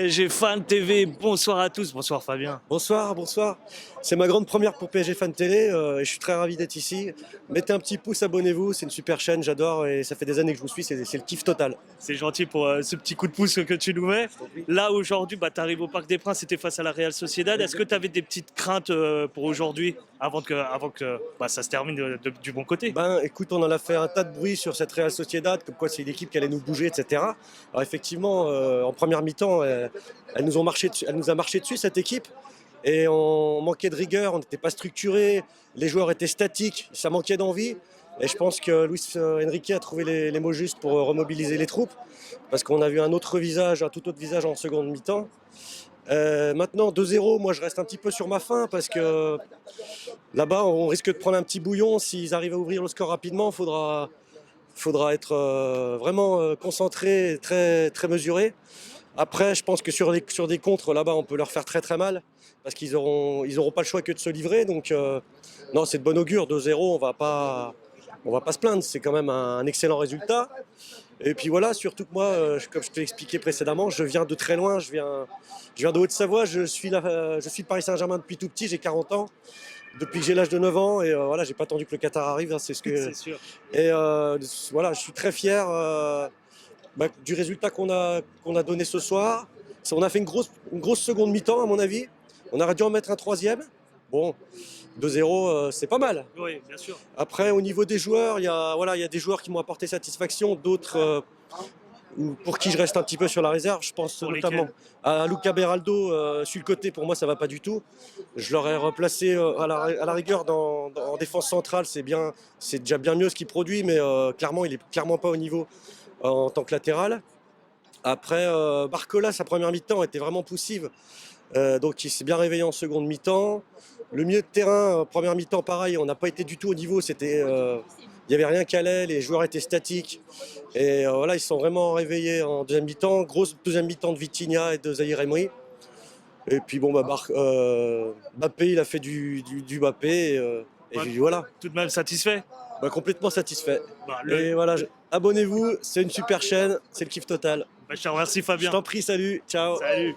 PSG Fan TV, bonsoir à tous, bonsoir Fabien. Bonsoir, bonsoir. C'est ma grande première pour PSG Fan Télé et je suis très ravi d'être ici. Mettez un petit pouce, abonnez-vous, c'est une super chaîne, j'adore et ça fait des années que je vous suis, c'est le kiff total. C'est gentil pour ce petit coup de pouce que tu nous mets. Là aujourd'hui, tu arrives au Parc des Princes, c'était face à la Real Sociedad. Est-ce que tu avais des petites craintes pour aujourd'hui avant que ça se termine du bon côté? Ben écoute, on en a fait un tas de bruit sur cette Real Sociedad, comme quoi c'est une équipe qui allait nous bouger, etc. Alors effectivement, en première mi-temps, elle nous a marché dessus cette équipe. Et on manquait de rigueur, on n'était pas structuré, les joueurs étaient statiques, ça manquait d'envie. Et je pense que Luis Enrique a trouvé les mots justes pour remobiliser les troupes, parce qu'on a vu un autre visage, un tout autre visage en seconde mi-temps. Maintenant 2-0, moi je reste un petit peu sur ma faim, parce que là-bas on risque de prendre un petit bouillon. S'ils arrivent à ouvrir le score rapidement, faudra être vraiment concentré, très, très mesuré. Après, je pense que sur des contres, là-bas, on peut leur faire très très mal, parce qu'ils auront pas le choix que de se livrer. Donc, non, c'est de bon augure. 2-0, on va pas se plaindre. C'est quand même un excellent résultat. Et puis voilà, surtout que moi, comme je te l'ai expliqué précédemment, je viens de très loin. Je viens de Haute-Savoie. Je suis le Paris Saint-Germain depuis tout petit. J'ai 40 ans. Depuis que j'ai l'âge de 9 ans. Et voilà, j'ai pas attendu que le Qatar arrive. Hein, c'est ce que. C'est sûr. Et voilà, je suis très fier. Du résultat qu'on a donné ce soir. On a fait une grosse seconde mi-temps, à mon avis. On aurait dû en mettre un troisième. Bon, 2-0, c'est pas mal. Oui, bien sûr. Après, au niveau des joueurs, il y a des joueurs qui m'ont apporté satisfaction, d'autres pour qui je reste un petit peu sur la réserve. Je pense Pour notamment lesquels? à Luca Beraldo, sur le côté. Pour moi, ça va pas du tout. Je l'aurais replacé à la rigueur en défense centrale. C'est déjà bien mieux ce qu'il produit, mais clairement, il est clairement pas au niveau en tant que latéral. Après, Barcola, sa première mi-temps était vraiment poussive. Donc il s'est bien réveillé en seconde mi-temps. Le milieu de terrain, première mi-temps, pareil, on n'a pas été du tout au niveau. Il n'y avait rien qui allait, les joueurs étaient statiques. Et voilà, ils se sont vraiment réveillés en deuxième mi-temps. Grosse deuxième mi-temps de Vitinha et de Zahir Emery. Et puis bon, Mbappé, il a fait du Mbappé. Et Ouais. puis voilà, Tout de même satisfait? complètement satisfait. Bah, Et voilà, abonnez-vous, c'est une super chaîne, c'est le kiff total. je te remercie Je Fabien. t'en prie, salut, ciao. Salut.